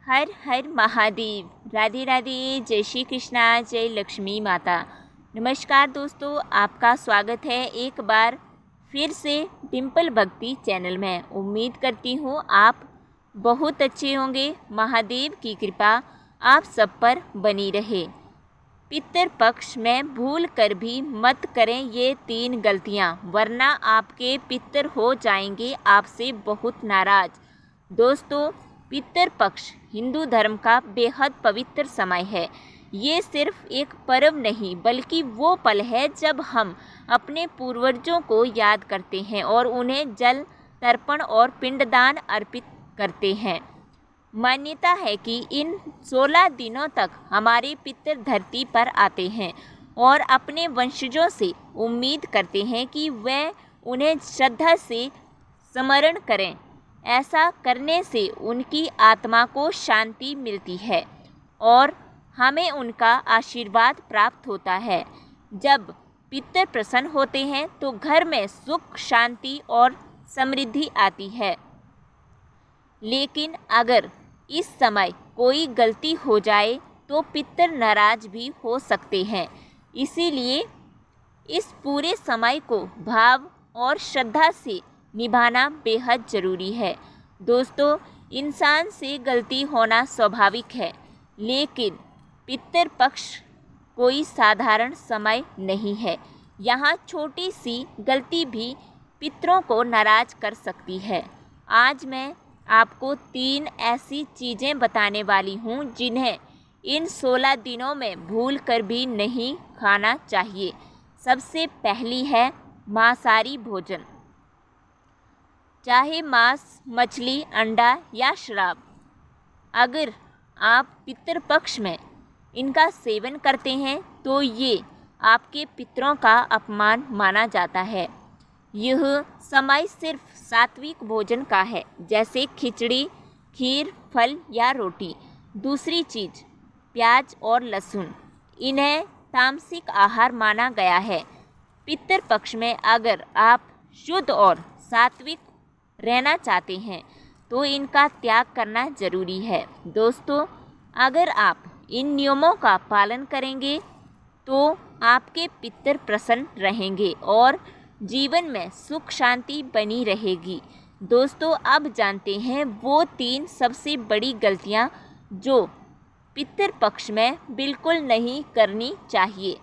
हर हर महादेव। राधे राधे। जय श्री कृष्णा। जय लक्ष्मी माता। नमस्कार दोस्तों, आपका स्वागत है एक बार फिर से डिम्पल भक्ति चैनल में। उम्मीद करती हूँ आप बहुत अच्छे होंगे। महादेव की कृपा आप सब पर बनी रहे। पितृ पक्ष में भूल कर भी मत करें ये 3 गलतियाँ, वरना आपके पितृ हो जाएंगे आपसे बहुत नाराज। दोस्तों, पितृ पक्ष हिंदू धर्म का बेहद पवित्र समय है। ये सिर्फ एक पर्व नहीं बल्कि वो पल है जब हम अपने पूर्वजों को याद करते हैं और उन्हें जल तर्पण और पिंडदान अर्पित करते हैं। मान्यता है कि इन 16 दिनों तक हमारे पितृ धरती पर आते हैं और अपने वंशजों से उम्मीद करते हैं कि वे उन्हें श्रद्धा से स्मरण करें। ऐसा करने से उनकी आत्मा को शांति मिलती है और हमें उनका आशीर्वाद प्राप्त होता है। जब पितृ प्रसन्न होते हैं तो घर में सुख, शांति और समृद्धि आती है। लेकिन अगर इस समय कोई गलती हो जाए तो पितृ नाराज भी हो सकते हैं। इसीलिए इस पूरे समय को भाव और श्रद्धा से निभाना बेहद ज़रूरी है। दोस्तों, इंसान से गलती होना स्वाभाविक है, लेकिन पितृ पक्ष कोई साधारण समय नहीं है। यहाँ छोटी सी गलती भी पितरों को नाराज कर सकती है। आज मैं आपको 3 ऐसी चीज़ें बताने वाली हूँ जिन्हें इन 16 दिनों में भूल कर भी नहीं खाना चाहिए। सबसे पहली है मांसाहारी भोजन, चाहे मांस, मछली, अंडा या शराब। अगर आप पितृ पक्ष में इनका सेवन करते हैं तो ये आपके पितरों का अपमान माना जाता है। यह समय सिर्फ सात्विक भोजन का है, जैसे खिचड़ी, खीर, फल या रोटी। दूसरी चीज़, प्याज और लहसुन, इन्हें तामसिक आहार माना गया है। पितृ पक्ष में अगर आप शुद्ध और सात्विक रहना चाहते हैं तो इनका त्याग करना ज़रूरी है। दोस्तों, अगर आप इन नियमों का पालन करेंगे तो आपके पितृ प्रसन्न रहेंगे और जीवन में सुख शांति बनी रहेगी। दोस्तों, अब जानते हैं वो 3 सबसे बड़ी गलतियां जो पितृ पक्ष में बिल्कुल नहीं करनी चाहिए।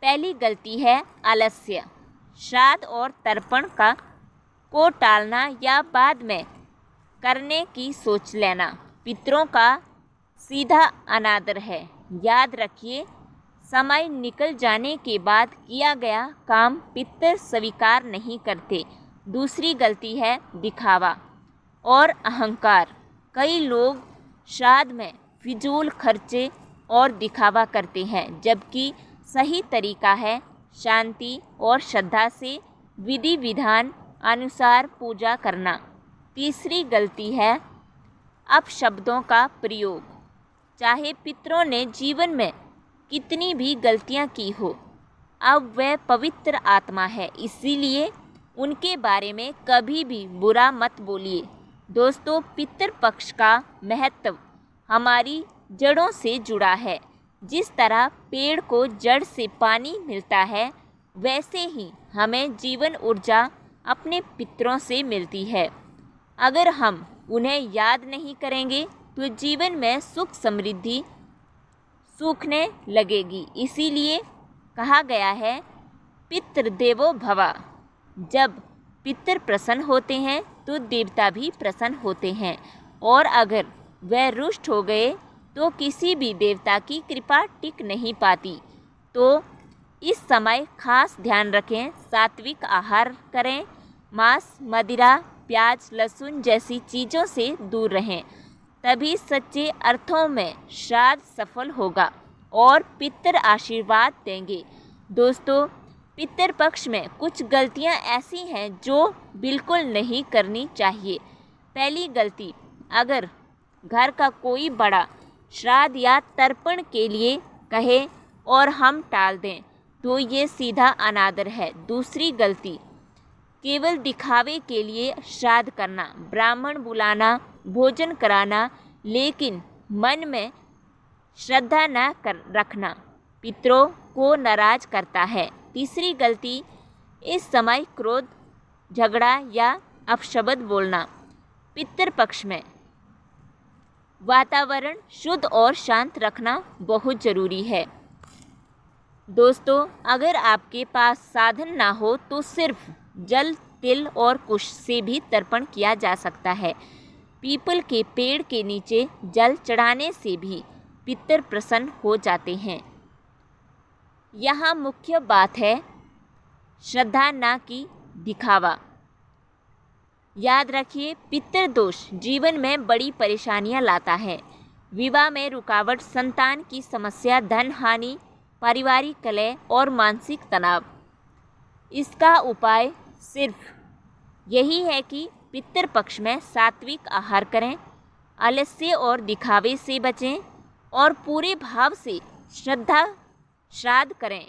पहली गलती है आलस्य। श्राद्ध और तर्पण को टालना या बाद में करने की सोच लेना पितरों का सीधा अनादर है। याद रखिए, समय निकल जाने के बाद किया गया काम पितृ स्वीकार नहीं करते। दूसरी गलती है दिखावा और अहंकार। कई लोग श्राद्ध में फिजूल खर्चे और दिखावा करते हैं, जबकि सही तरीका है शांति और श्रद्धा से विधि विधान अनुसार पूजा करना। तीसरी गलती है अपशब्दों का प्रयोग। चाहे पितरों ने जीवन में कितनी भी गलतियां की हो, अब वह पवित्र आत्मा है, इसीलिए उनके बारे में कभी भी बुरा मत बोलिए। दोस्तों, पितृ पक्ष का महत्व हमारी जड़ों से जुड़ा है। जिस तरह पेड़ को जड़ से पानी मिलता है, वैसे ही हमें जीवन ऊर्जा अपने पितरों से मिलती है। अगर हम उन्हें याद नहीं करेंगे तो जीवन में सुख समृद्धि सूखने लगेगी। इसीलिए कहा गया है पितृदेवो भव। जब पितृ प्रसन्न होते हैं तो देवता भी प्रसन्न होते हैं, और अगर वह रुष्ट हो गए तो किसी भी देवता की कृपा टिक नहीं पाती। तो इस समय खास ध्यान रखें, सात्विक आहार करें, मांस, मदिरा, प्याज, लहसुन जैसी चीज़ों से दूर रहें। तभी सच्चे अर्थों में श्राद्ध सफल होगा और पितृ आशीर्वाद देंगे। दोस्तों, पितृ पक्ष में कुछ गलतियां ऐसी हैं जो बिल्कुल नहीं करनी चाहिए। पहली गलती, अगर घर का कोई बड़ा श्राद्ध या तर्पण के लिए कहे और हम टाल दें तो ये सीधा अनादर है। दूसरी गलती, केवल दिखावे के लिए श्राद्ध करना, ब्राह्मण बुलाना, भोजन कराना, लेकिन मन में श्रद्धा न रखना पितरों को नाराज करता है। तीसरी गलती, इस समय क्रोध, झगड़ा या अपशब्द बोलना। पितृपक्ष में वातावरण शुद्ध और शांत रखना बहुत ज़रूरी है। दोस्तों, अगर आपके पास साधन ना हो तो सिर्फ जल, तिल और कुश से भी तर्पण किया जा सकता है। पीपल के पेड़ के नीचे जल चढ़ाने से भी पितर प्रसन्न हो जाते हैं। यहाँ मुख्य बात है श्रद्धा ना कि दिखावा। याद रखिए, पितृदोष जीवन में बड़ी परेशानियाँ लाता है। विवाह में रुकावट, संतान की समस्या, धन हानि, पारिवारिक कलह और मानसिक तनाव। इसका उपाय सिर्फ यही है कि पितृपक्ष में सात्विक आहार करें, आलस्य और दिखावे से बचें और पूरे भाव से श्राद्ध करें।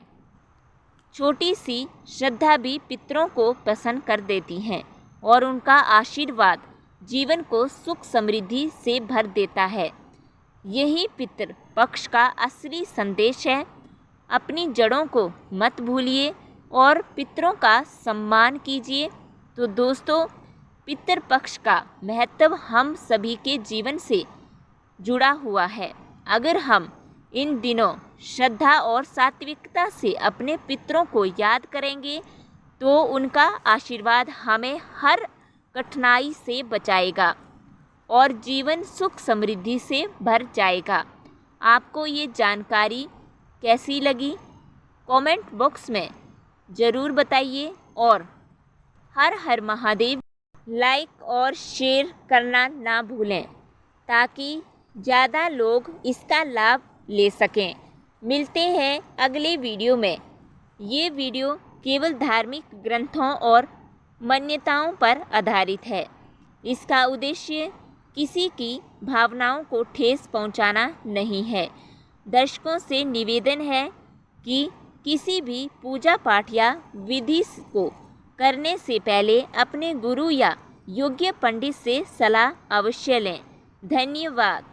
छोटी सी श्रद्धा भी पितरों को प्रसन्न कर देती हैं और उनका आशीर्वाद जीवन को सुख समृद्धि से भर देता है। यही पितृ पक्ष का असली संदेश है। अपनी जड़ों को मत भूलिए और पितरों का सम्मान कीजिए। तो दोस्तों, पितृपक्ष का महत्व हम सभी के जीवन से जुड़ा हुआ है। अगर हम इन दिनों श्रद्धा और सात्विकता से अपने पितरों को याद करेंगे तो उनका आशीर्वाद हमें हर कठिनाई से बचाएगा और जीवन सुख समृद्धि से भर जाएगा। आपको ये जानकारी कैसी लगी? कमेंट बॉक्स में ज़रूर बताइए और हर हर महादेव लाइक और शेयर करना ना भूलें ताकि ज़्यादा लोग इसका लाभ ले सकें। मिलते हैं अगले वीडियो में। ये वीडियो केवल धार्मिक ग्रंथों और मान्यताओं पर आधारित है। इसका उद्देश्य किसी की भावनाओं को ठेस पहुंचाना नहीं है। दर्शकों से निवेदन है कि किसी भी पूजा पाठ या विधि को करने से पहले अपने गुरु या योग्य पंडित से सलाह अवश्य लें। धन्यवाद।